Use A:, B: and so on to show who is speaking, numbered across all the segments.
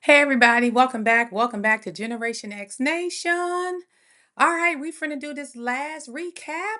A: Hey everybody, welcome back. Welcome back to Generation X Nation. All right, we finna do this last recap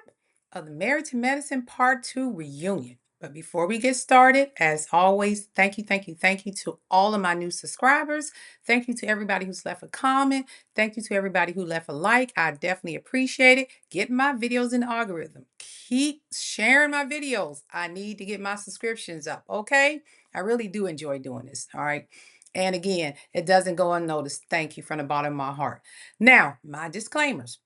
A: of the Married to Medicine Part 2 reunion. But before we get started, as always, thank you to all of my new subscribers. Thank you to everybody who's left a comment. Thank you to everybody who left a like. I definitely appreciate it. Get my videos in the algorithm. Keep sharing my videos. I need to get my subscriptions up, okay? I really do enjoy doing this, all right? And again, it doesn't go unnoticed. Thank you from the bottom of my heart. Now, my disclaimers.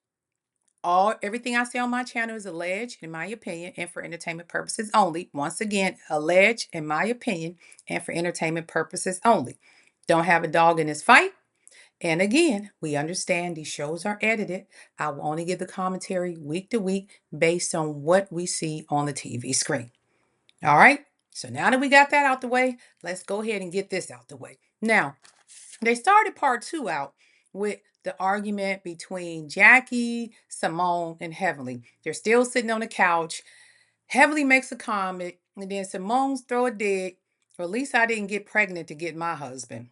A: Everything I say on my channel is alleged, in my opinion, and for entertainment purposes only. Once again, alleged, in my opinion, and for entertainment purposes only. Don't have a dog in this fight. And again, we understand these shows are edited. I will only give the commentary week to week based on what we see on the TV screen. All right. So now that we got that out the way, let's go ahead and get this out the way. Now, they started part two out with the argument between Jackie, Simone, and Heavenly. They're still sitting on the couch. Heavenly makes a comment, and then Simone's throw a dig. Or at least I didn't get pregnant to get my husband.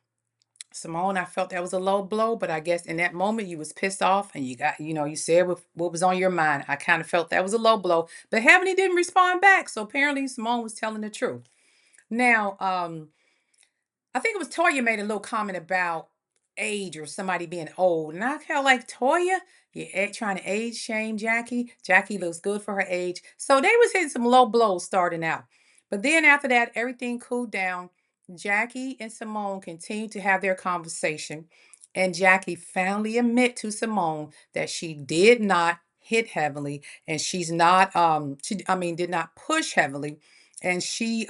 A: Simone, I felt that was a low blow, but I guess in that moment you was pissed off and you said what was on your mind. I kind of felt that was a low blow, but Heavenly didn't respond back. So apparently Simone was telling the truth. Now, I think it was Toya made a little comment about age or somebody being old. And I felt like, Toya, you're trying to age shame Jackie. Jackie looks good for her age. So they was hitting some low blows starting out. But then after that, everything cooled down. Jackie and Simone continued to have their conversation. And Jackie finally admit to Simone that she did not hit Heavenly and she's not did not push Heavenly. And she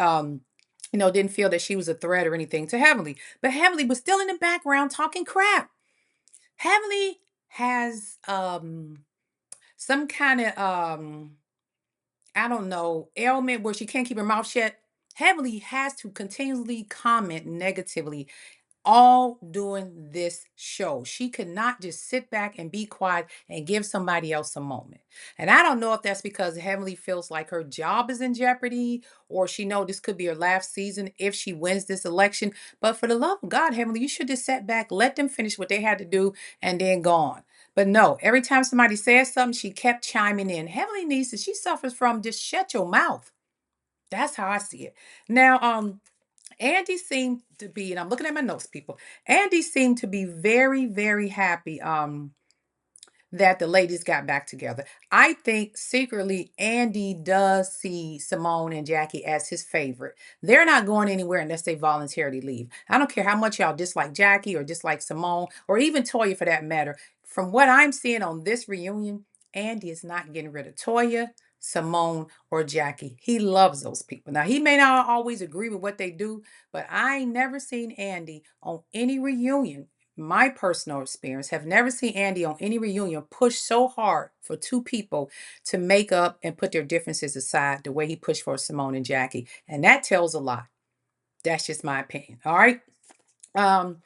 A: didn't feel that she was a threat or anything to Heavenly. But Heavenly was still in the background talking crap. Heavenly has some kind of I don't know, ailment where she can't keep her mouth shut. Heavenly has to continually comment negatively all doing this show. She could not just sit back and be quiet and give somebody else a moment. And I don't know if that's because Heavenly feels like her job is in jeopardy or she know this could be her last season if she wins this election. But for the love of God, Heavenly, you should just sit back, let them finish what they had to do, and then go on. But no, every time somebody says something, she kept chiming in. Heavenly needs to, she suffers from just shut your mouth. That's how I see it. Now, Andy seemed to be, and I'm looking at my notes, people. Andy seemed to be very, very happy that the ladies got back together. I think secretly Andy does see Simone and Jackie as his favorite. They're not going anywhere unless they voluntarily leave. I don't care how much y'all dislike Jackie or dislike Simone or even Toya for that matter. From what I'm seeing on this reunion, Andy is not getting rid of Toya, Simone, or Jackie. He loves those people. Now, he may not always agree with what they do, but I ain't never seen Andy on any reunion. My personal experience, have never seen Andy on any reunion push so hard for two people to make up and put their differences aside the way he pushed for Simone and Jackie. And that tells a lot. That's just my opinion. All right. Um,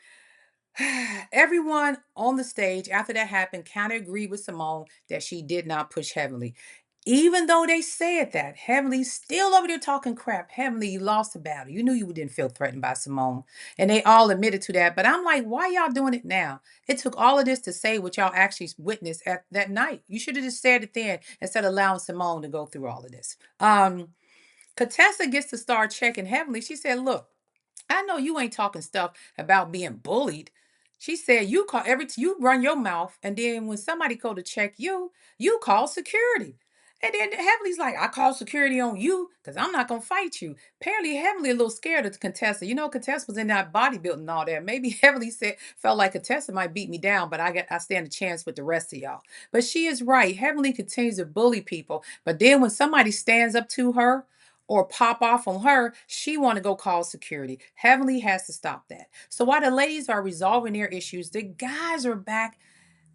A: Everyone on the stage after that happened kind of agreed with Simone that she did not push Heavenly. Even though they said that, Heavenly still over there talking crap. Heavenly, you lost the battle. You knew you didn't feel threatened by Simone. And they all admitted to that. But I'm like, why y'all doing it now? It took all of this to say what y'all actually witnessed at that night. You should have just said it then instead of allowing Simone to go through all of this. Contessa gets to start checking Heavenly. She said, look, I know you ain't talking stuff about being bullied. She said you run your mouth, and then when somebody go to check you, you call security. And then Heavenly's like, I call security on you because I'm not gonna fight you. Apparently, Heavenly a little scared of Contessa. You know, Contessa was in that bodybuilding and all that. Maybe Heavenly said felt like Contessa might beat me down, but I stand a chance with the rest of y'all. But she is right. Heavenly continues to bully people, but then when somebody stands up to her or pop off on her, she want to go call security. Heavenly has to stop that. So while the ladies are resolving their issues, the guys are back,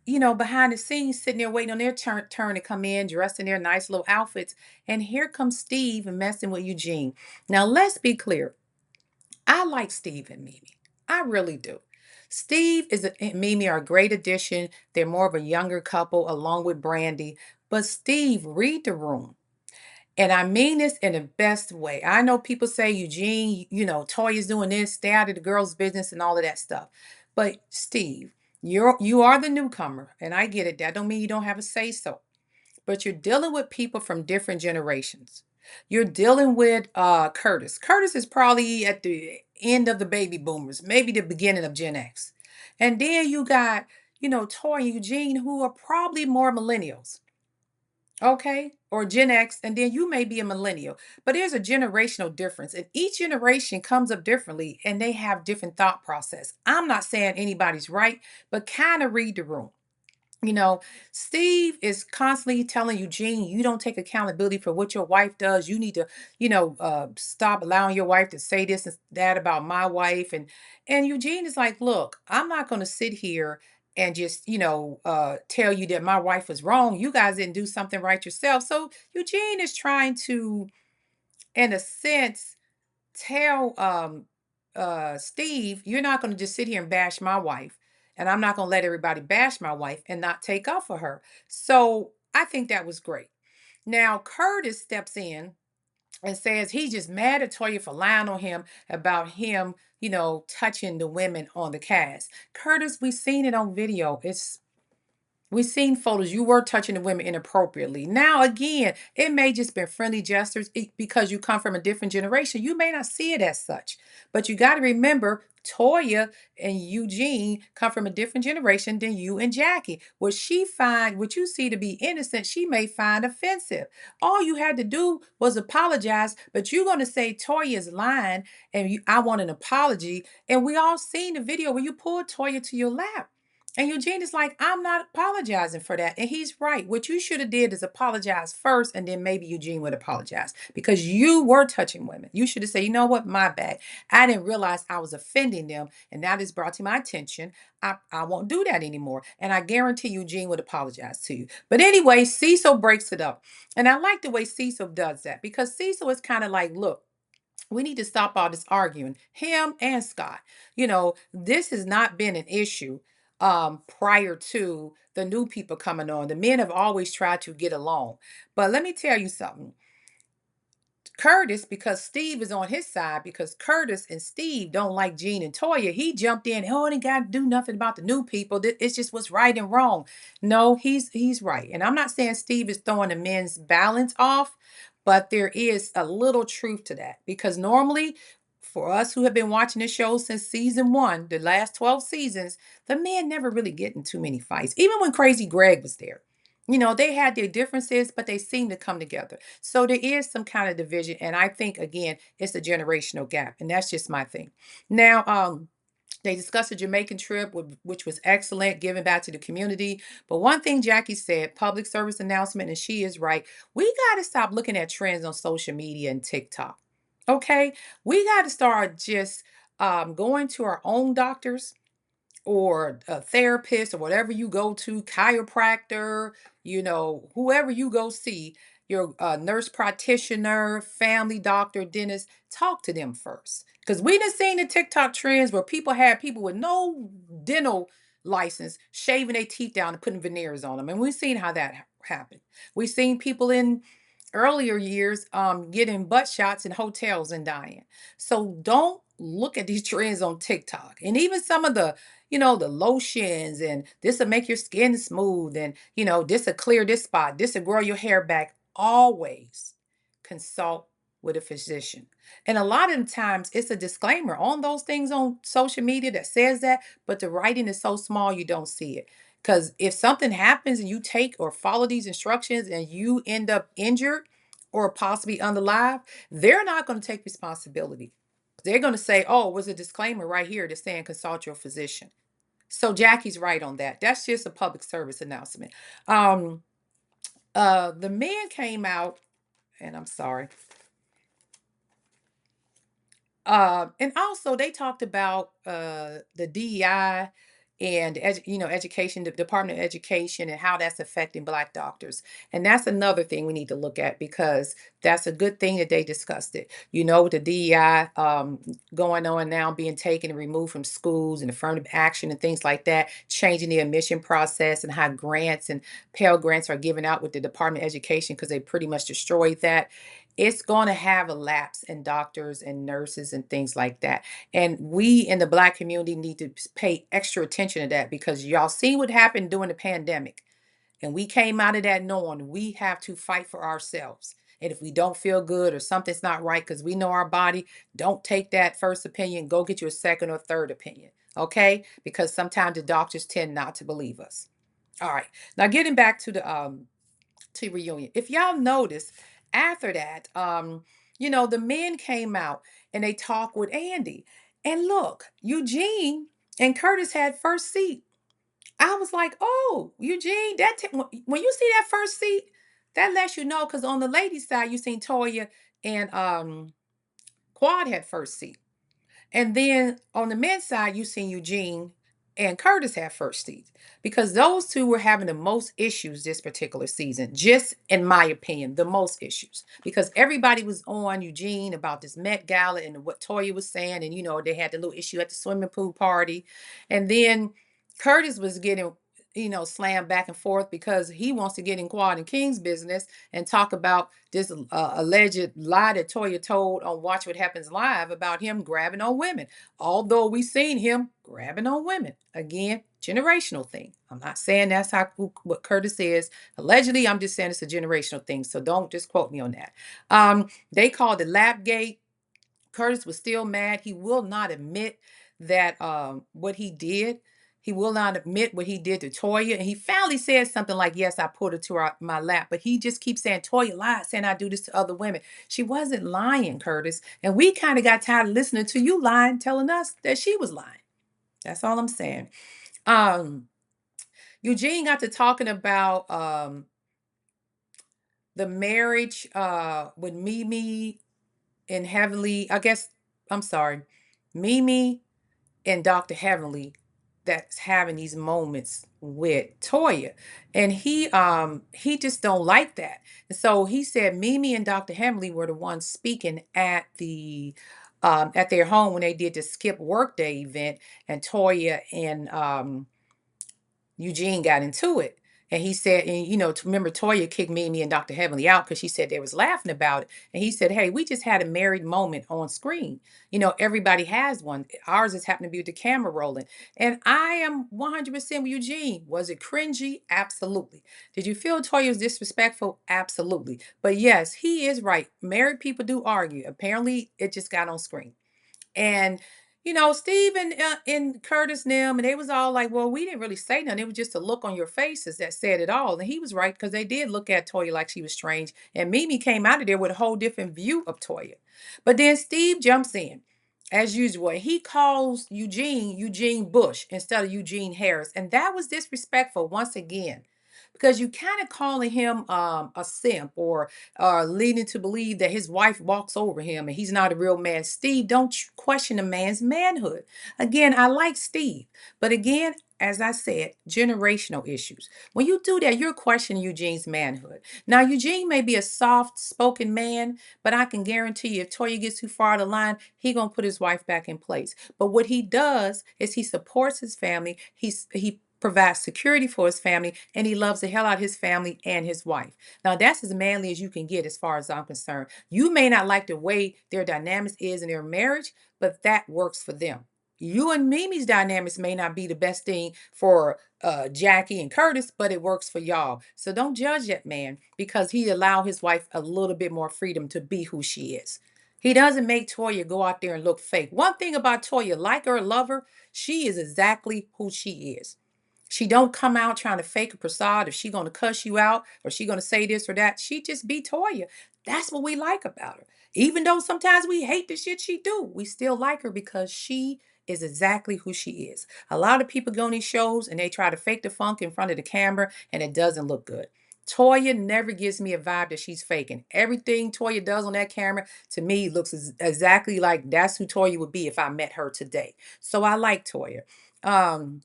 A: behind the scenes, sitting there waiting on their turn to come in, dressed in their nice little outfits. And here comes Steve and messing with Eugene. Now, let's be clear. I like Steve and Mimi. I really do. Steve and Mimi are a great addition. They're more of a younger couple along with Brandy. But Steve, read the room. And I mean this in the best way. I know people say, Eugene, Toya's doing this, stay out of the girl's business and all of that stuff. But Steve, you are the newcomer, and I get it. That don't mean you don't have a say so. But you're dealing with people from different generations. You're dealing with Curtis. Curtis is probably at the end of the baby boomers, maybe the beginning of Gen X. And then you got, Toy and Eugene, who are probably more millennials, okay? Or Gen X, and then you may be a millennial. But there's a generational difference, and each generation comes up differently and they have different thought process. I'm not saying anybody's right, but kind of read the room. You know, Steve is constantly telling Eugene, you don't take accountability for what your wife does. You need to, stop allowing your wife to say this and that about my wife. And Eugene is like, look, I'm not going to sit here and just, tell you that my wife was wrong. You guys didn't do something right yourself. So Eugene is trying to, in a sense, tell Steve, you're not going to just sit here and bash my wife. And I'm not going to let everybody bash my wife and not take up for her. So I think that was great. Now, Curtis steps in and says he's just mad at Toya for lying on him about him, touching the women on the cast. Curtis, we've seen it on video. We've seen photos. You were touching the women inappropriately. Now, again, it may just been friendly gestures because you come from a different generation. You may not see it as such, but you got to remember Toya and Eugene come from a different generation than you and Jackie. What you see to be innocent, she may find offensive. All you had to do was apologize, but you're going to say Toya is lying and I want an apology. And we all seen the video where you pulled Toya to your lap. And Eugene is like, I'm not apologizing for that. And he's right. What you should have did is apologize first, and then maybe Eugene would apologize because you were touching women. You should have said, you know what, my bad. I didn't realize I was offending them, and now this brought to my attention. I won't do that anymore. And I guarantee Eugene would apologize to you. But anyway, Cecil breaks it up. And I like the way Cecil does that because Cecil is kind of like, look, we need to stop all this arguing, him and Scott. This has not been an issue prior to the new people coming on. The men have always tried to get along. But let me tell you something. Curtis, because Steve is on his side, because Curtis and Steve don't like Gene and Toya, he jumped in. Oh, and he got to do nothing about the new people. It's just what's right and wrong. No, he's right, and I'm not saying Steve is throwing the men's balance off, but there is a little truth to that because normally, for us who have been watching this show since season one, the last 12 seasons, the men never really get in too many fights. Even when Crazy Greg was there. They had their differences, but they seem to come together. So there is some kind of division. And I think, again, it's a generational gap. And that's just my thing. Now, they discussed the Jamaican trip, which was excellent, giving back to the community. But one thing Jackie said, public service announcement, and she is right. We got to stop looking at trends on social media and TikTok. Okay? We got to start just going to our own doctors or a therapist or whatever you go to, chiropractor, whoever you go see, your nurse practitioner, family doctor, dentist, talk to them first. Because we done seen the TikTok trends where people had people with no dental license shaving their teeth down and putting veneers on them. And we've seen how that happened. We've seen people in earlier years getting butt shots in hotels and dying. So don't look at these trends on TikTok. And even some of the lotions and this will make your skin smooth and this will clear this spot, this will grow your hair back. Always consult with a physician. And a lot of the times it's a disclaimer on those things on social media that says that, but the writing is so small you don't see it. Because if something happens and you take or follow these instructions and you end up injured or possibly unalive, they're not going to take responsibility. They're going to say, oh, it was a disclaimer right here that's saying consult your physician. So Jackie's right on that. That's just a public service announcement. Um, the men came out, and I'm sorry. And also they talked about the DEI and education, the Department of Education, and how that's affecting Black doctors. And that's another thing we need to look at because that's a good thing that they discussed it. With the DEI going on now, being taken and removed from schools and affirmative action and things like that, changing the admission process and how grants and Pell grants are given out with the Department of Education because they pretty much destroyed that. it's going to have a lapse in doctors and nurses and things like that. And we in the Black community need to pay extra attention to that, because y'all see what happened during the pandemic. And we came out of that knowing we have to fight for ourselves. And if we don't feel good or something's not right, because we know our body, don't take that first opinion. Go get you a second or third opinion. Okay? Because sometimes the doctors tend not to believe us. All right. Now getting back to reunion. If y'all notice, after that, the men came out and they talked with Andy. And look, Eugene and Curtis had first seat. I was like, oh, Eugene, when you see that first seat, that lets you know, because on the ladies' side, you seen Toya and Quad had first seat. And then on the men's side, you seen Eugene and Curtis have first seats, because those two were having the most issues this particular season, just in my opinion, the most issues. Because everybody was on Eugene about this Met Gala and what Toya was saying. And, they had the little issue at the swimming pool party. And then Curtis was getting, slammed back and forth because he wants to get in Quad and King's business and talk about this alleged lie that Toya told on Watch What Happens Live about him grabbing on women. Although we seen him grabbing on women. Again, generational thing. I'm not saying that's what Curtis is. Allegedly, I'm just saying it's a generational thing. So don't just quote me on that. They called it Lapgate. Curtis was still mad. He will not admit that what he did. He will not admit what he did to Toya. And he finally said something like, yes, I put her to my lap. But he just keeps saying, Toya lied, saying I do this to other women. She wasn't lying, Curtis. And we kind of got tired of listening to you lying, telling us that she was lying. That's all I'm saying. Um, Eugene got to talking about the marriage with Mimi and Heavenly. I guess, I'm sorry, Mimi and Dr. Heavenly, that's having these moments with Toya. And he just don't like that. And so he said Mimi and Dr. Heavenly were the ones speaking at their home when they did the skip workday event, and Toya and Eugene got into it. And he said, and to remember, Toya kicked Mimi and Dr. Heavenly out because she said they was laughing about it. And he said, hey, we just had a married moment on screen. Everybody has one. Ours is happening to be with the camera rolling. And I am 100% with Eugene. Was it cringy? Absolutely. Did you feel Toya was disrespectful? Absolutely. But yes, he is right. Married people do argue. Apparently, it just got on screen. And Steve and Curtis and them, and they was all like, well, we didn't really say nothing. It was just a look on your faces that said it all. And he was right, because they did look at Toya like she was strange. And Mimi came out of there with a whole different view of Toya. But then Steve jumps in, as usual. He calls Eugene Bush instead of Eugene Harris. And that was disrespectful once again, because you kind of calling him a simp, or leading to believe that his wife walks over him and he's not a real man. Steve, don't question a man's manhood. Again, I like Steve, but again, as I said, generational issues. When you do that, you're questioning Eugene's manhood. Now, Eugene may be a soft-spoken man, but I can guarantee you, if Toya gets too far out of line, he gonna put his wife back in place. But what he does is he supports his family. He provides security for his family, and he loves the hell out of his family and his wife. Now, that's as manly as you can get, as far as I'm concerned. You may not like the way their dynamics is in their marriage, but that works for them. You and Mimi's dynamics may not be the best thing for Jackie and Curtis, but it works for y'all. So don't judge that man because he allowed his wife a little bit more freedom to be who she is. He doesn't make Toya go out there and look fake. One thing about Toya, like her or love her, she is exactly who she is. She don't come out trying to fake a facade. If she gonna cuss you out or she gonna say this or that, she just be Toya. That's what we like about her. Even though sometimes we hate the shit she do, we still like her because she is exactly who she is. A lot of people go on these shows and they try to fake the funk in front of the camera, and it doesn't look good. Toya never gives me a vibe that she's faking. Everything Toya does on that camera, to me, looks exactly like that's who Toya would be if I met her today. So I like Toya. Um,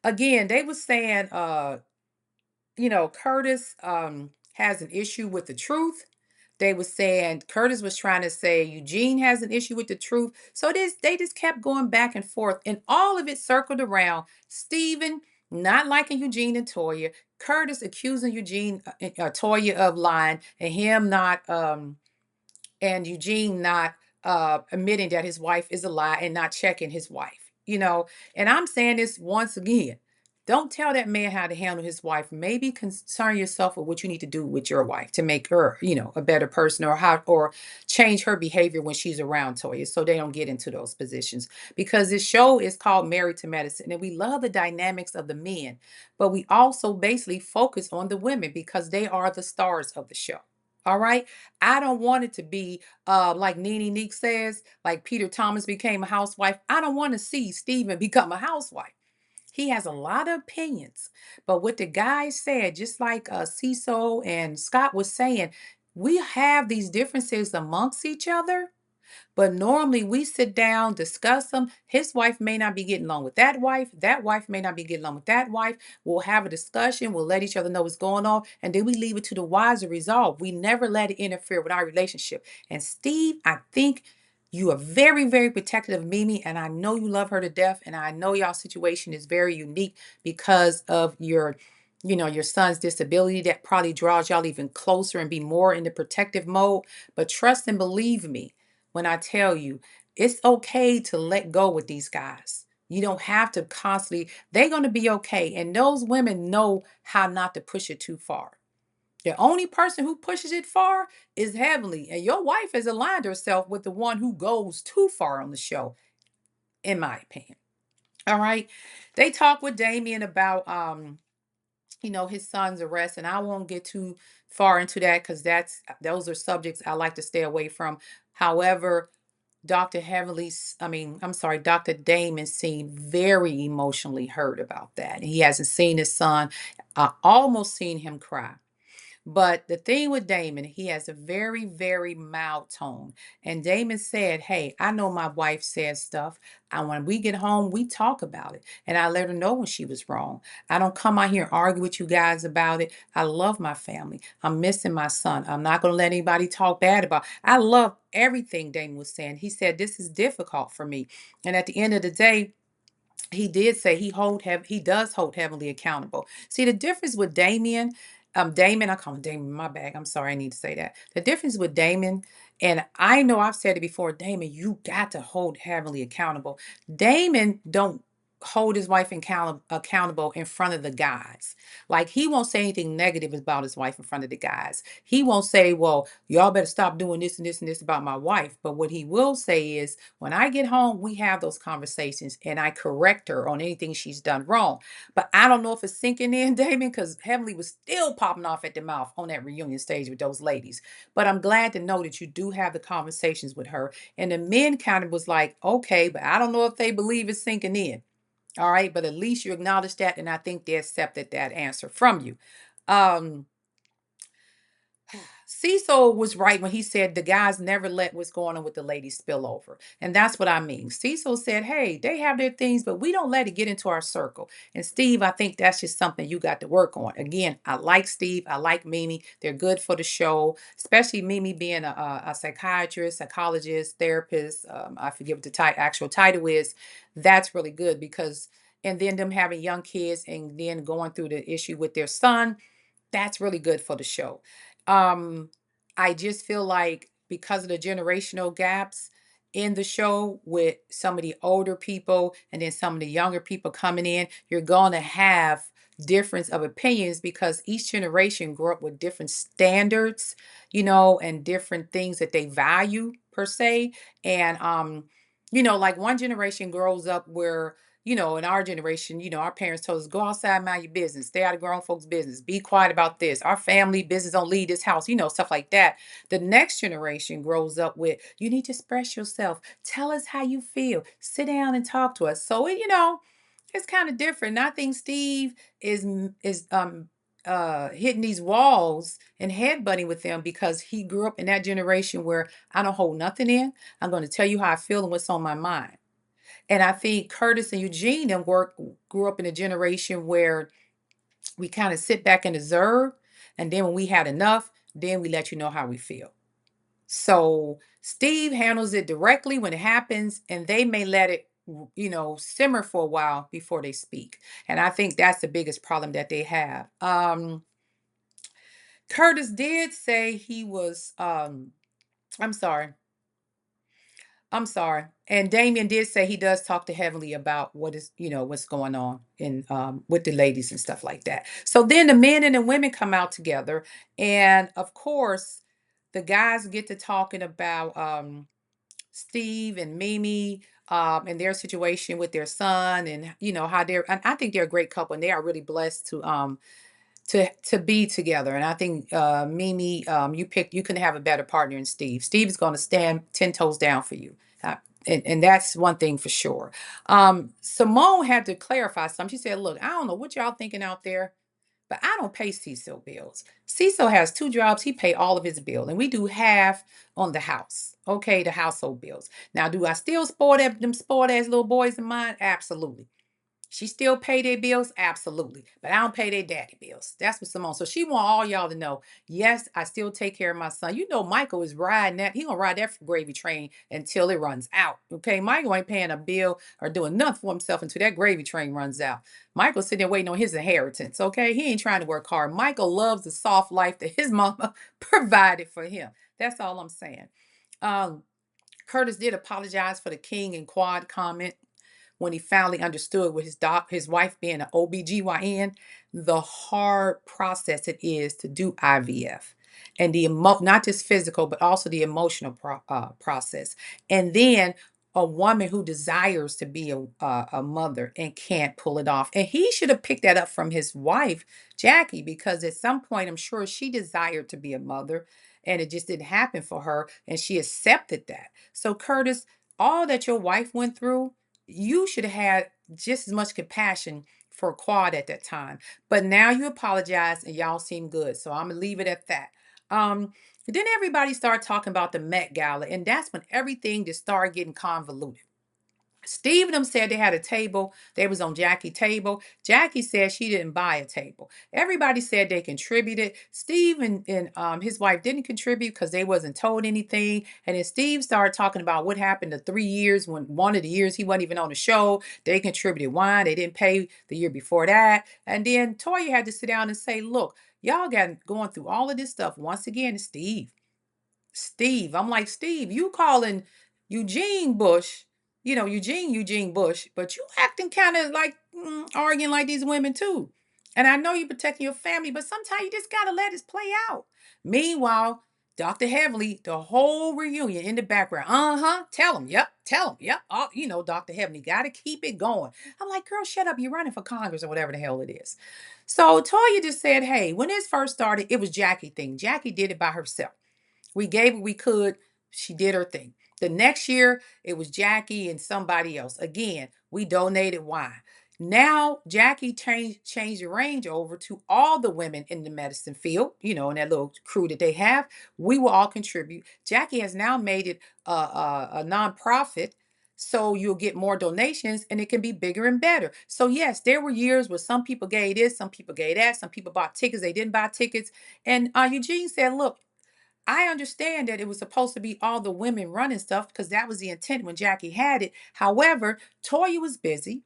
A: Again, they were saying Curtis has an issue with the truth. They were saying Curtis was trying to say Eugene has an issue with the truth. So they just kept going back and forth, and all of it circled around Stephen not liking Eugene and Toya, Curtis accusing Toya of lying, and him not and Eugene not admitting that his wife is a lie and not checking his wife, And I'm saying this once again. Don't tell that man how to handle his wife. Maybe concern yourself with what you need to do with your wife to make her, a better person, or change her behavior when she's around Toya, so they don't get into those positions. Because this show is called Married to Medicine, and we love the dynamics of the men, but we also basically focus on the women because they are the stars of the show. All right. I don't want it to be like Nene Neek says, like Peter Thomas became a housewife. I don't want to see Steven become a housewife. He has a lot of opinions. But what the guy said, just like Cecil and Scott was saying, we have these differences amongst each other, but normally we sit down, discuss them. His wife may not be getting along with that wife. That wife may not be getting along with that wife. We'll have a discussion. We'll let each other know what's going on. And then we leave it to the wise to resolve. We never let it interfere with our relationship. And Steve, I think you are very, very protective of Mimi. And I know you love her to death. And I know y'all situation is very unique because of your son's disability. That probably draws y'all even closer and be more in the protective mode. But trust and believe me when I tell you it's okay to let go with these guys. You don't have to constantly, they're going to be okay. And those women know how not to push it too far. The only person who pushes it far is Heavenly. And your wife has aligned herself with the one who goes too far on the show, in my opinion. All right. They talk with Damien about his son's arrest, and I won't get too far into that because those are subjects I like to stay away from. However, Dr. Damon seemed very emotionally hurt about that. He hasn't seen his son. I almost seen him cry. But the thing with Damon, he has a very, very mild tone. And Damon said, "Hey, I know my wife said stuff. And when we get home, we talk about it. And I let her know when she was wrong. I don't come out here and argue with you guys about it. I love my family. I'm missing my son. I'm not going to let anybody talk bad about it." I love everything Damon was saying. He said, "This is difficult for me." And at the end of the day, he did say he does hold Heavenly accountable. See the difference with Damon, I call him Damon, my bag. I'm sorry, I need to say that. The difference with Damon, and I know I've said it before, Damon, you got to hold Heavenly accountable. Damon don't hold his wife accountable in front of the guys. Like he won't say anything negative about his wife in front of the guys. He won't say, "Well, y'all better stop doing this and this and this about my wife." But what he will say is, when I get home, we have those conversations and I correct her on anything she's done wrong. But I don't know if it's sinking in, Damon, because Heavenly was still popping off at the mouth on that reunion stage with those ladies. But I'm glad to know that you do have the conversations with her. And the men kind of was like, okay, but I don't know if they believe it's sinking in. All right. But at least you acknowledge that. And I think they accepted that answer from you. Um, Cecil was right when he said the guys never let what's going on with the ladies spill over. And that's what I mean. Cecil said, "Hey, they have their things, but we don't let it get into our circle." And Steve, I think that's just something you got to work on. Again, I like Steve. I like Mimi. They're good for the show, especially Mimi being a psychiatrist, psychologist, therapist. I forget what the actual title is. That's really good because, and then them having young kids and then going through the issue with their son, that's really good for the show. Um, I just feel like because of the generational gaps in the show with some of the older people and then some of the younger people coming in, you're going to have difference of opinions because each generation grew up with different standards, and different things that they value per se. And like one generation grows up where in our generation, our parents told us, go outside, mind your business, stay out of grown folks' business, be quiet about this. Our family business don't leave this house, stuff like that. The next generation grows up with, you need to express yourself. Tell us how you feel. Sit down and talk to us. So, it's kind of different. And I think Steve is hitting these walls and headbutting with them because he grew up in that generation where I don't hold nothing in. I'm going to tell you how I feel and what's on my mind. And I think Curtis and Eugene and grew up in a generation where we kind of sit back and observe. And then when we had enough, then we let you know how we feel. So Steve handles it directly when it happens, and they may let it simmer for a while before they speak. And I think that's the biggest problem that they have. Curtis did say he was, I'm sorry. I'm sorry. And Damien did say he does talk to Heavenly about what's going on in with the ladies and stuff like that. So then the men and the women come out together, and of course, the guys get to talking about Steve and Mimi and their situation with their son, and how and I think they're a great couple, and they are really blessed to be together. And I think Mimi, you couldn't have a better partner in Steve. Steve is going to stand 10 toes down for you. Uh, and that's one thing for sure. Simone had to clarify something. She said, look, I don't know what y'all thinking out there, but I don't pay Cecil bills. Cecil has two jobs. He pay all of his bills, and we do half on the house. Okay, the household bills. Now, do I still spoiled ass little boys of mine? Absolutely. She still pay their bills? Absolutely. But I don't pay their daddy bills. That's what Simone. So she want all y'all to know, yes, I still take care of my son. Michael is riding that. He gonna ride that gravy train until it runs out. Okay. Michael ain't paying a bill or doing nothing for himself until that gravy train runs out. Michael's sitting there waiting on his inheritance. Okay. He ain't trying to work hard. Michael loves the soft life that his mama provided for him. That's all I'm saying. Um, Curtis did apologize for the King and Quad comment when he finally understood with his wife being an OBGYN, the hard process it is to do IVF. And not just physical, but also the emotional process. And then a woman who desires to be a mother and can't pull it off. And he should have picked that up from his wife, Jackie, because at some point, I'm sure she desired to be a mother and it just didn't happen for her. And she accepted that. So, Curtis, all that your wife went through, you should have had just as much compassion for Quad at that time. But now you apologize and y'all seem good. So I'm gonna leave it at that. Then everybody started talking about the Met Gala, and that's when everything just started getting convoluted. Steve and them said they had a table. They was on Jackie's table. Jackie said she didn't buy a table. Everybody said they contributed. Steve and his wife didn't contribute because they wasn't told anything. And then Steve started talking about what happened the 3 years when one of the years he wasn't even on the show. They contributed wine. They didn't pay the year before that. And then Toya had to sit down and say, look, y'all got going through all of this stuff. Once again, Steve. I'm like, Steve, you calling Eugene Bush, Eugene Bush, but you acting kind of like arguing like these women too. And I know you're protecting your family, but sometimes you just got to let it play out. Meanwhile, Dr. Heavenly, the whole reunion in the background. Uh-huh. Tell him. Yep. Oh, Dr. Heavenly, got to keep it going. I'm like, girl, shut up. You're running for Congress or whatever the hell it is. So Toya just said, hey, when this first started, it was Jackie thing. Jackie did it by herself. We gave what we could. She did her thing. The next year, it was Jackie and somebody else. Again, we donated wine. Now, Jackie changed the range over to all the women in the medicine field, in that little crew that they have. We will all contribute. Jackie has now made it a nonprofit, so you'll get more donations and it can be bigger and better. So, yes, there were years where some people gave this, some people gave that, some people bought tickets, they didn't buy tickets. And Eugene said, look, I understand that it was supposed to be all the women running stuff because that was the intent when Jackie had it. However, Toya was busy.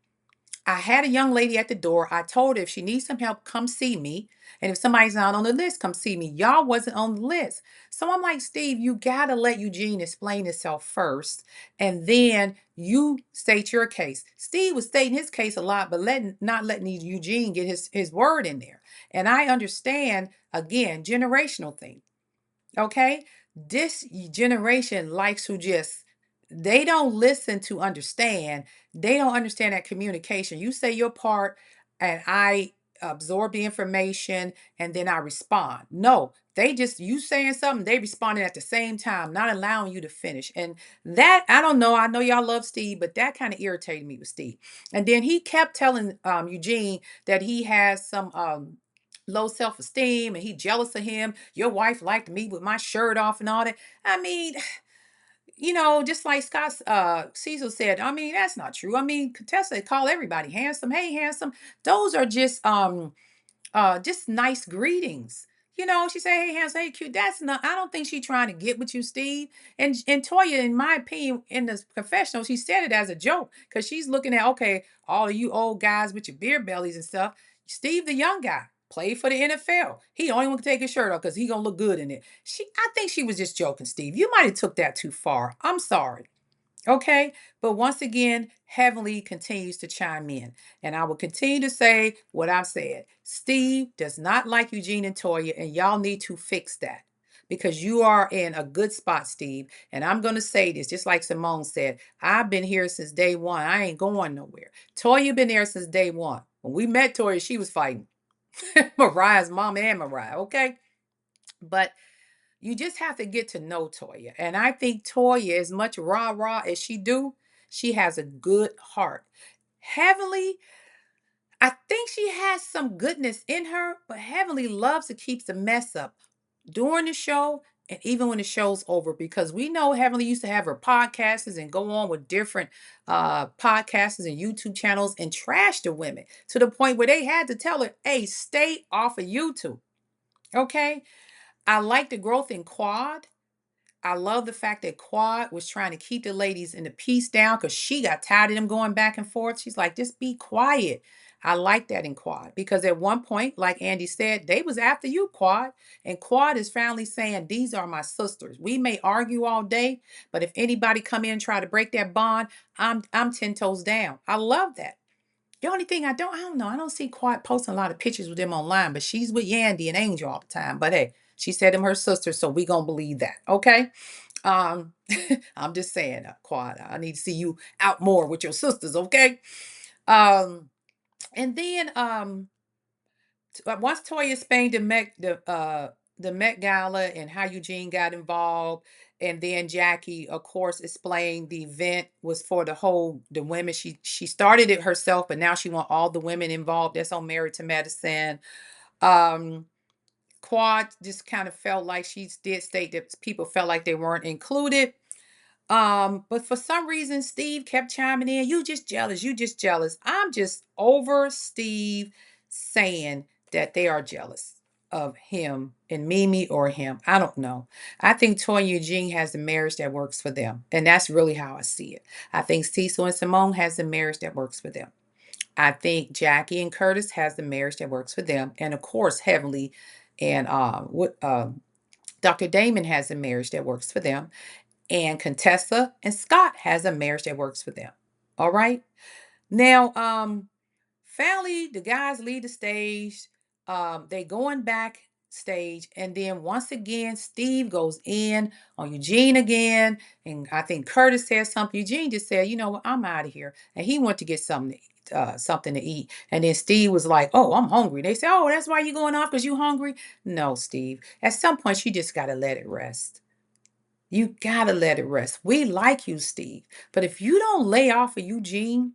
A: I had a young lady at the door. I told her if she needs some help, come see me. And if somebody's not on the list, come see me. Y'all wasn't on the list. So I'm like, Steve, you got to let Eugene explain himself first. And then you state your case. Steve was stating his case a lot, but not letting Eugene get his word in there. And I understand, again, generational thing. Okay? This generation likes to just, they don't listen to understand. They don't understand that communication. You say your part and I absorb the information and then I respond. No, you saying something, they responding at the same time, not allowing you to finish. And that, I don't know. I know y'all love Steve, but that kind of irritated me with Steve. And then he kept telling Eugene that he has some low self-esteem and he jealous of him. Your wife liked me with my shirt off and all that. I mean, just like Scott Cecil said, I mean, that's not true. I mean, Contessa call everybody handsome. Hey, handsome. Those are just nice greetings. She say, "Hey, handsome, hey, cute." That's not. I don't think she's trying to get with you, Steve. And Toya, in my opinion, in the confessional, she said it as a joke because she's looking at, okay, all of you old guys with your beer bellies and stuff. Steve, the young guy, played for the NFL. He only want to take his shirt off because he gonna look good in it. I think she was just joking, Steve. You might have took that too far. I'm sorry. Okay. But once again, Heavenly continues to chime in. And I will continue to say what I've said. Steve does not like Eugene and Toya, and y'all need to fix that because you are in a good spot, Steve. And I'm going to say this, just like Simone said, I've been here since day one. I ain't going nowhere. Toya been there since day one. When we met Toya, she was fighting Mariah's mom and Mariah. Okay. But you just have to get to know Toya. And I think Toya, as much rah rah as she do, she has a good heart. Heavenly, I think she has some goodness in her, but Heavenly loves to keep the mess up during the show and even when the show's over because we know Heavenly used to have her podcasts and go on with different podcasters and YouTube channels and trash the women to the point where they had to tell her, hey, stay off of YouTube. Okay. I like the growth in Quad. I love the fact that Quad was trying to keep the ladies in the piece down because she got tired of them going back and forth. She's like, just be quiet. I like that in Quad because at one point, like Andy said, they was after you, Quad. And Quad is finally saying, these are my sisters. We may argue all day, but if anybody come in and try to break that bond, I'm 10 toes down. I love that. The only thing I don't know, I don't see Quad posting a lot of pictures with them online, but she's with Yandy and Angel all the time. But hey, she said them her sisters, so we gonna believe that. Okay. Um, I'm just saying, Quad, I need to see you out more with your sisters, okay? Um, and then once Toya explained the Met Gala and how Eugene got involved, and then Jackie, of course, explained the event was for the women. She started it herself, but now she want all the women involved. That's on Married to Medicine. Um, Quad just kind of felt like she did state that people felt like they weren't included. But for some reason, Steve kept chiming in. You just jealous. You just jealous. I'm just over Steve saying that they are jealous of him and Mimi or him. I don't know. I think Toy and Eugene has a marriage that works for them. And that's really how I see it. I think Cecil and Simone has a marriage that works for them. I think Jackie and Curtis has the marriage that works for them. And of course, Heavenly and Dr. Damon has a marriage that works for them. And Contessa and Scott has a marriage that works for them. All right. Now, finally, the guys leave the stage. They going backstage, and then once again, Steve goes in on Eugene again, and I think Curtis says something. Eugene just said, "You know what? I'm out of here," and he went to get something to eat. And then Steve was like, "Oh, I'm hungry." They said, "Oh, that's why you going off because you hungry?" No, Steve. At some point, you just gotta let it rest. You gotta let it rest. We like you, Steve. But if you don't lay off of Eugene,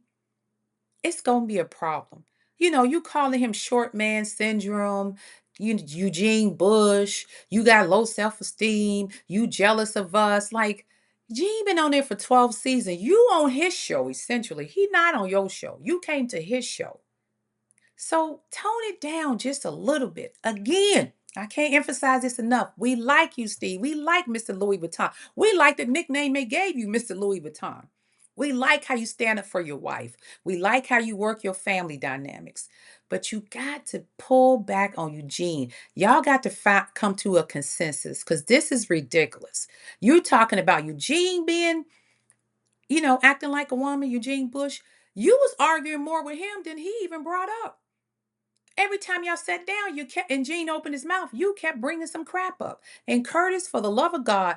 A: it's gonna be a problem. You calling him short man syndrome, Eugene Bush, you got low self-esteem, you jealous of us. Like, Gene been on there for 12 seasons. You on his show, essentially. He not on your show. You came to his show. So tone it down just a little bit. Again, I can't emphasize this enough. We like you, Steve. We like Mr. Louis Vuitton. We like the nickname they gave you, Mr. Louis Vuitton. We like how you stand up for your wife. We like how you work your family dynamics. But you got to pull back on Eugene. Y'all got to come to a consensus because this is ridiculous. You're talking about Eugene being, acting like a woman, Eugene Bush. You was arguing more with him than he even brought up. Every time y'all sat down, you kept, and Gene opened his mouth, you kept bringing some crap up. And Curtis, for the love of God,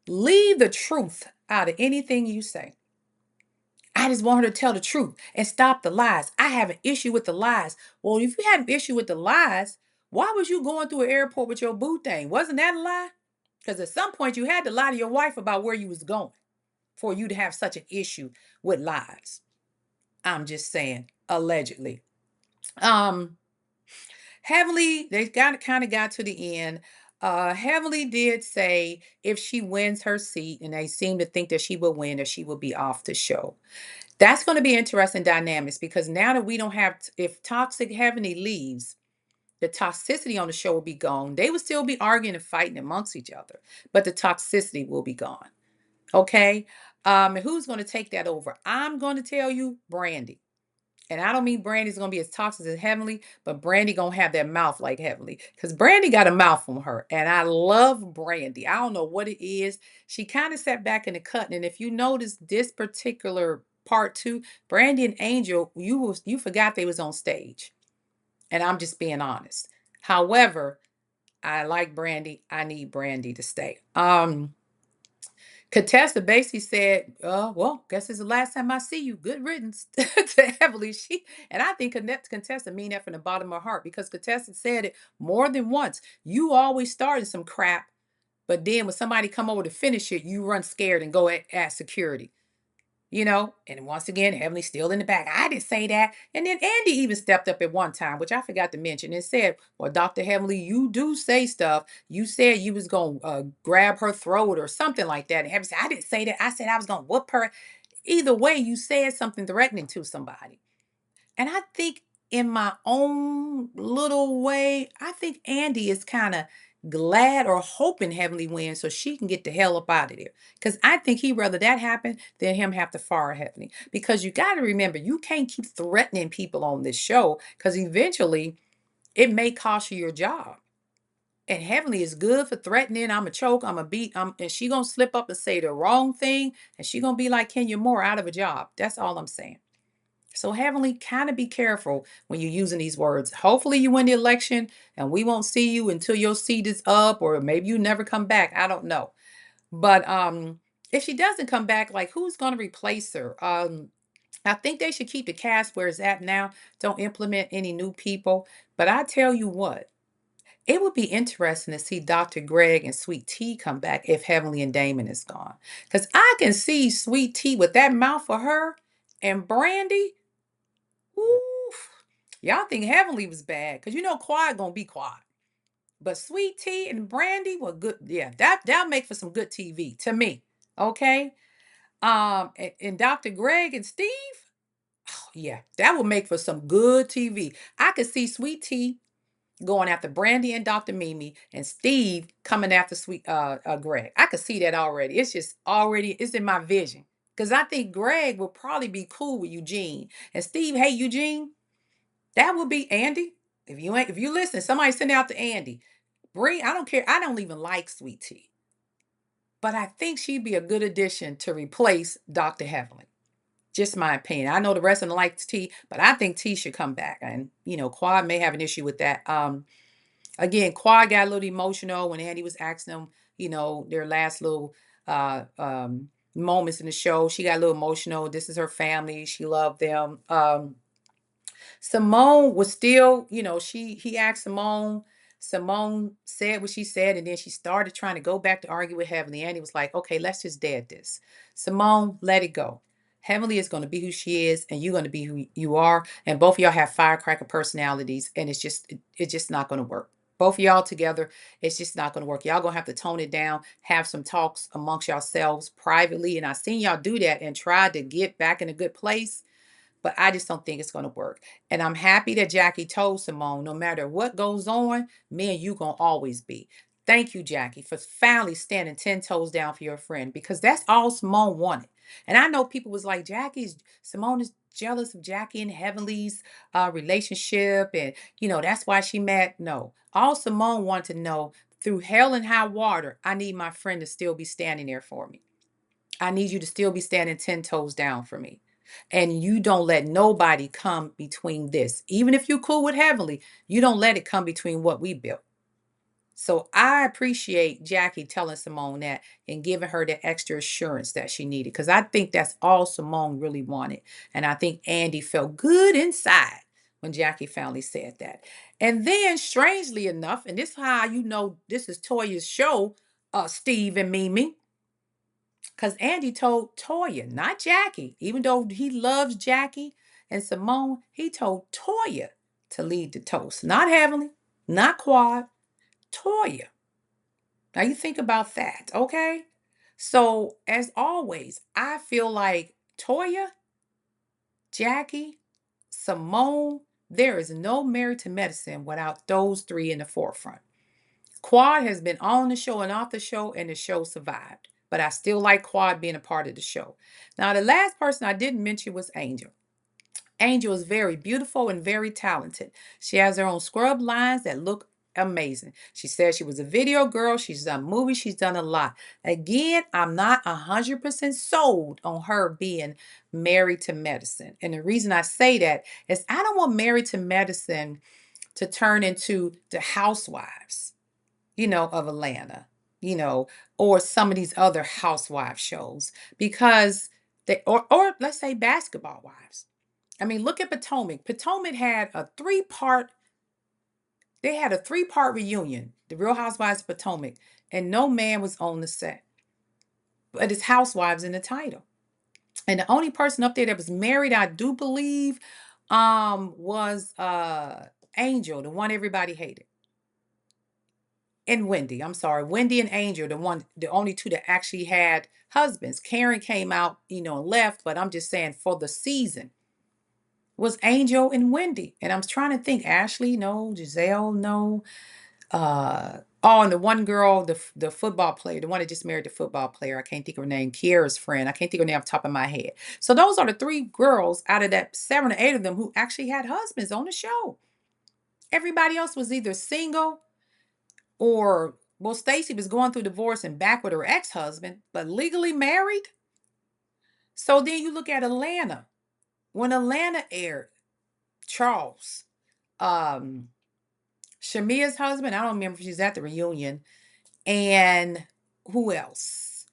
A: leave the truth out of anything you say. I just want her to tell the truth and stop the lies. I have an issue with the lies. Well, if you had an issue with the lies, why was you going through an airport with your boo thing? Wasn't that a lie? Because at some point you had to lie to your wife about where you was going for you to have such an issue with lies. I'm just saying, allegedly. Um, Heavenly, they got to the end. Heavenly did say if she wins her seat, and they seem to think that she will win, that she will be off the show. That's going to be interesting dynamics because now that we don't have, if Toxic Heavenly leaves, the toxicity on the show will be gone. They will still be arguing and fighting amongst each other, but the toxicity will be gone. Okay. And who's going to take that over? I'm going to tell you, Brandy. And I don't mean Brandy's gonna be as toxic as Heavenly, but Brandy gonna have that mouth like Heavenly. Because Brandy got a mouth on her. And I love Brandy. I don't know what it is. She kind of sat back in the cut. And if you notice this particular part two, Brandy and Angel, you forgot they was on stage. And I'm just being honest. However, I like Brandy. I need Brandy to stay. Contessa basically said, well, guess it's the last time I see you. Good riddance to Heavenly. And I think Contessa mean that from the bottom of her heart because Contessa said it more than once. You always started some crap, but then when somebody come over to finish it, you run scared and go at security. And once again, Heavenly still in the back. I didn't say that. And then Andy even stepped up at one time, which I forgot to mention, and said, well, Dr. Heavenly, you do say stuff. You said you was going to grab her throat or something like that. And Heavenly said, I didn't say that. I said I was going to whoop her. Either way, you said something threatening to somebody. And I think in my own little way, I think Andy is kind of glad or hoping Heavenly wins so she can get the hell up out of there. Because I think he'd rather that happen than him have to fire Heavenly. Because you got to remember, you can't keep threatening people on this show because eventually it may cost you your job. And Heavenly is good for threatening. I'm a choke. I'm a beat. And she gonna slip up and say the wrong thing, and she gonna be like Kenya Moore out of a job. That's all I'm saying. So, Heavenly, kind of be careful when you're using these words. Hopefully, you win the election and we won't see you until your seat is up, or maybe you never come back. I don't know. But if she doesn't come back, like who's going to replace her? I think they should keep the cast where it's at now. Don't implement any new people. But I tell you what, it would be interesting to see Dr. Greg and Sweet Tea come back if Heavenly and Damon is gone. Because I can see Sweet Tea with that mouth for her and Brandy. Oof. Y'all think Heavenly was bad because Quiet gonna be quiet. But Sweet Tea and Brandy were good. Yeah, that'll make for some good TV to me. Okay. And Dr. Greg and Steve, oh, yeah, that would make for some good TV. I could see Sweet Tea going after Brandy and Dr. Mimi and Steve coming after Sweet Greg. I could see that already. It's just already it's in my vision. Because I think Greg will probably be cool with Eugene. And Steve, hey Eugene, that would be Andy. If you listen, somebody send out to Andy. I don't care. I don't even like Sweet Tea. But I think she'd be a good addition to replace Dr. Heavenly. Just my opinion. I know the rest of them like T, but I think T should come back. And Quad may have an issue with that. Again, Quad got a little emotional when Andy was asking them, their last little moments in the show. She got a little emotional. This is her family. She loved them. Simone was still, he asked Simone. Simone said what she said, and then she started trying to go back to argue with Heavenly. Andy was like, okay, let's just dead this. Simone, let it go. Heavenly is going to be who she is, and you're going to be who you are. And both of y'all have firecracker personalities, and it's just not going to work. Both of y'all together, it's just not going to work. Y'all going to have to tone it down, have some talks amongst yourselves privately. And I seen y'all do that and try to get back in a good place, but I just don't think it's going to work. And I'm happy that Jackie told Simone, no matter what goes on, me and you going to always be. Thank you, Jackie, for finally standing 10 toes down for your friend, because that's all Simone wanted. And I know people was like, Simone is jealous of Jackie and Heavenly's relationship. And, that's why she mad. No, all Simone wanted to know, through hell and high water, I need my friend to still be standing there for me. I need you to still be standing 10 toes down for me. And you don't let nobody come between this. Even if you're cool with Heavenly, you don't let it come between what we built. So I appreciate Jackie telling Simone that and giving her the extra assurance that she needed, because I think that's all Simone really wanted. And I think Andy felt good inside when Jackie finally said that. And then, strangely enough, and this is how this is Toya's show, Steve and Mimi. Because Andy told Toya, not Jackie, even though he loves Jackie and Simone, he told Toya to lead the toast. Not Heavenly, not Quad, Toya. Now you think about that, okay? So, as always, I feel like Toya, Jackie, Simone, There is no Married to Medicine without those three in the forefront. Quad has been on the show and off the show, and the show survived. But I still like Quad being a part of the show. Now, the last person I didn't mention was Angel. Angel is very beautiful and very talented. She has her own scrub lines that look amazing. She says she was a video girl. She's done movies. She's done a lot. Again, I'm not 100% sold on her being married to medicine. And the reason I say that is I don't want married to medicine to turn into the housewives, of Atlanta, or some of these other housewife shows because or let's say basketball wives. I mean, look at Potomac. Potomac had a three-part, they had a three-part reunion, The Real Housewives of Potomac, and no man was on the set. But it's housewives in the title. And the only person up there that was married, I do believe, was Angel, the one everybody hated. And Wendy, I'm sorry, Wendy and Angel, the only two that actually had husbands. Karen came out, and left, but I'm just saying for the season was Angel and Wendy. And I'm trying to think, Ashley, no, Giselle, no. And the one girl, the football player, the one that just married the football player, I can't think of her name, Kiera's friend. I can't think of her name off the top of my head. So those are the three girls out of that 7 or 8 of them who actually had husbands on the show. Everybody else was either single or, well, Stacy was going through divorce and back with her ex-husband, but legally married. So then you look at Atlanta. When Atlanta aired, Charles, um, Shamia's husband, I don't remember if she's at the reunion, and who else?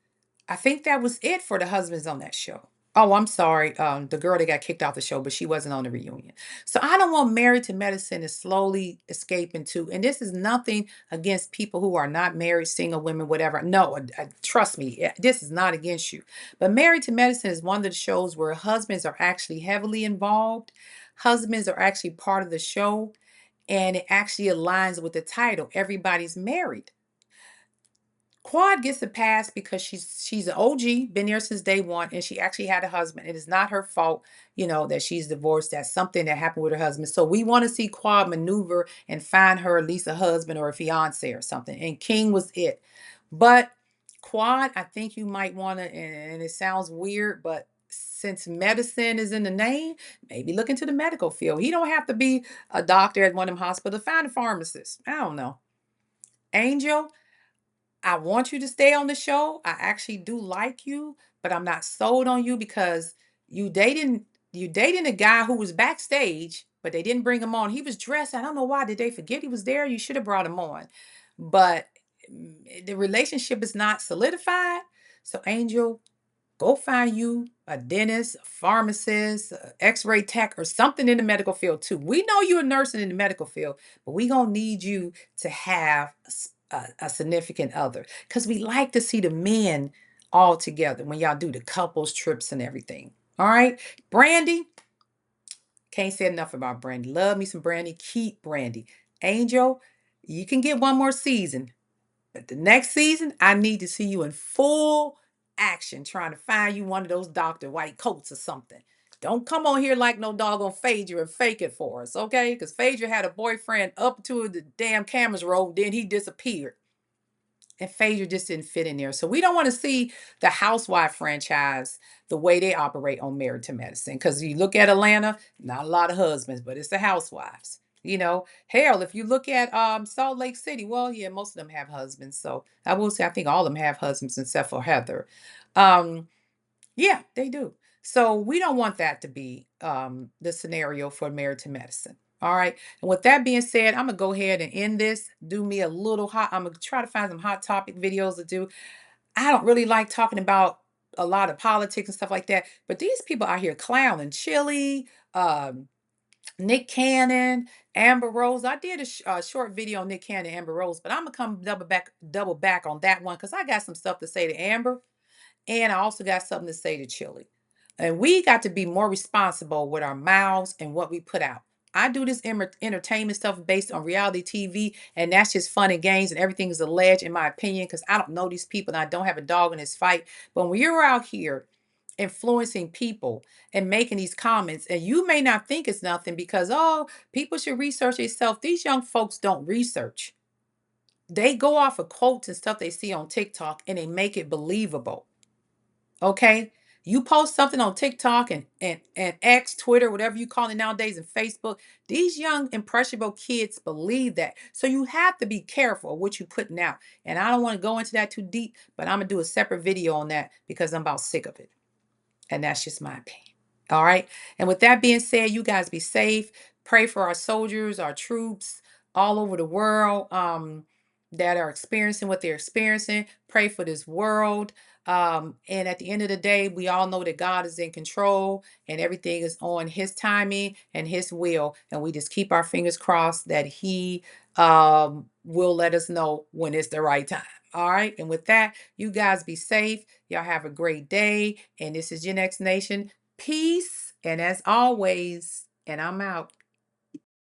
A: I think that was it for the husbands on that show. Oh, I'm sorry. The girl that got kicked off the show, but she wasn't on the reunion. So I don't want Married to Medicine to slowly escape into, and this is nothing against people who are not married, single women, whatever. No, trust me, this is not against you. But Married to Medicine is one of the shows where husbands are actually heavily involved. Husbands are actually part of the show, and it actually aligns with the title. Everybody's married. Quad gets a pass because she's an OG, been there since day one, and she actually had a husband. It is not her fault, that she's divorced. That's something that happened with her husband. So we want to see Quad maneuver and find her at least a husband or a fiance or something. And King was it. But Quad, I think you might want to, and it sounds weird, but since medicine is in the name, maybe look into the medical field. He don't have to be a doctor at one of them hospitals. Find a pharmacist. I don't know. Angel, I want you to stay on the show. I actually do like you, but I'm not sold on you because you dating you dating a guy who was backstage, but they didn't bring him on. He was dressed. I don't know why. Did they forget he was there? You should have brought him on. But the relationship is not solidified. So Angel, go find you a dentist, a pharmacist, a x-ray tech, or something in the medical field too. We know you're a nurse in the medical field, but we gonna need you to have a significant other because we like to see the men all together when y'all do the couples trips and everything. All right, Brandy, can't say enough about Brandy. Love me some Brandy. Keep Brandy. Angel, you can get one more season. But the next season, I need to see you in full action trying to find you one of those Dr. White coats or something. Don't come on here like no doggone Phaedra and fake it for us, okay? Because Phaedra had a boyfriend up to the damn cameras rolled, then he disappeared. And Phaedra just didn't fit in there. So we don't want to see the Housewife franchise the way they operate on Married to Medicine. Because you look at Atlanta, not a lot of husbands, but it's the housewives. Hell, if you look at Salt Lake City, well, yeah, most of them have husbands. So I will say I think all of them have husbands except for Heather. Um, yeah, they do. So we don't want that to be the scenario for Married to Medicine. All right. And with that being said, I'm gonna go ahead and end this. Do me a little hot. I'm gonna try to find some hot topic videos to do. I don't really like talking about a lot of politics and stuff like that. But these people out here clowning Chili, um, Nick Cannon, Amber Rose. I did a short video on Nick Cannon and Amber Rose, but I'm gonna come double back on that one because I got some stuff to say to Amber. And I also got something to say to Chili. And we got to be more responsible with our mouths and what we put out. I do this entertainment stuff based on reality TV, and that's just fun and games, and everything is alleged, in my opinion, because I don't know these people and I don't have a dog in this fight. But when you're out here influencing people and making these comments. And you may not think it's nothing because, oh, people should research themselves. These young folks don't research. They go off of quotes and stuff they see on TikTok and they make it believable. Okay? You post something on TikTok and X, Twitter, whatever you call it nowadays, and Facebook, these young, impressionable kids believe that. So you have to be careful of what you're putting out. And I don't want to go into that too deep, but I'm going to do a separate video on that because I'm about sick of it. And that's just my opinion. All right. And with that being said, you guys be safe. Pray for our soldiers, our troops all over the world that are experiencing what they're experiencing. Pray for this world. And at the end of the day, we all know that God is in control and everything is on his timing and his will. And we just keep our fingers crossed that he will let us know when it's the right time. All right. And with that, you guys be safe. Y'all have a great day. And this is Gen X Nation. Peace. And as always, and I'm out.